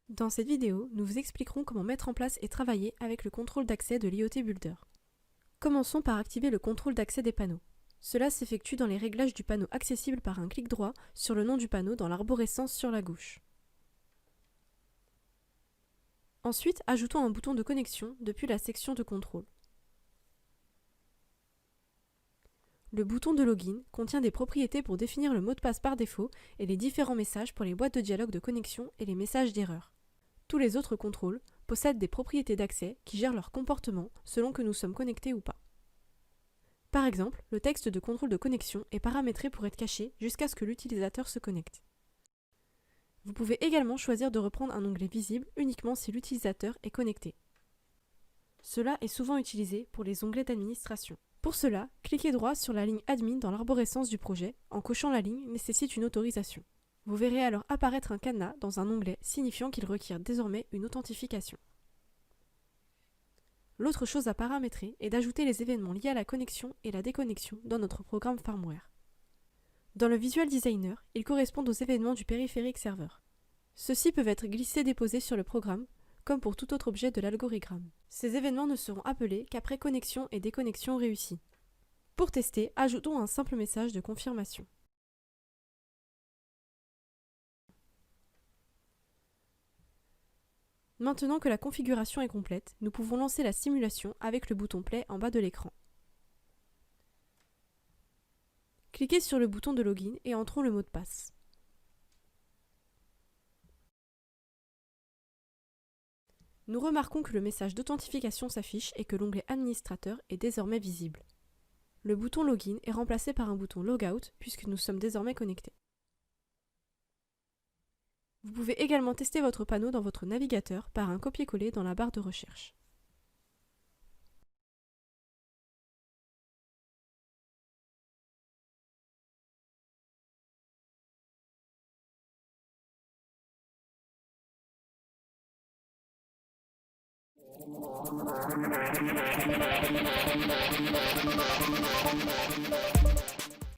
Dans cette vidéo, nous vous expliquerons comment mettre en place et travailler avec le contrôle d'accès de l'IoT Builder. Commençons par activer le contrôle d'accès des panneaux. Cela s'effectue dans les réglages du panneau accessible par un clic droit sur le nom du panneau dans l'arborescence sur la gauche. Ensuite, ajoutons un bouton de connexion depuis la section de contrôle. Le bouton de login contient des propriétés pour définir le mot de passe par défaut et les différents messages pour les boîtes de dialogue de connexion et les messages d'erreur. Tous les autres contrôles possèdent des propriétés d'accès qui gèrent leur comportement selon que nous sommes connectés ou pas. Par exemple, le texte de contrôle de connexion est paramétré pour être caché jusqu'à ce que l'utilisateur se connecte. Vous pouvez également choisir de reprendre un onglet visible uniquement si l'utilisateur est connecté. Cela est souvent utilisé pour les onglets d'administration. Pour cela, cliquez droit sur la ligne Admin dans l'arborescence du projet. En cochant la ligne nécessite une autorisation. Vous verrez alors apparaître un cadenas dans un onglet signifiant qu'il requiert désormais une authentification. L'autre chose à paramétrer est d'ajouter les événements liés à la connexion et la déconnexion dans notre programme firmware. Dans le Visual Designer, ils correspondent aux événements du périphérique serveur. Ceux-ci peuvent être glissés-déposés sur le programme, comme pour tout autre objet de l'algorithme. Ces événements ne seront appelés qu'après connexion et déconnexion réussie. Pour tester, ajoutons un simple message de confirmation. Maintenant que la configuration est complète, nous pouvons lancer la simulation avec le bouton Play en bas de l'écran. Cliquez sur le bouton de login et entrons le mot de passe. Nous remarquons que le message d'authentification s'affiche et que l'onglet Administrateur est désormais visible. Le bouton Login est remplacé par un bouton Logout puisque nous sommes désormais connectés. Vous pouvez également tester votre panneau dans votre navigateur par un copier-coller dans la barre de recherche.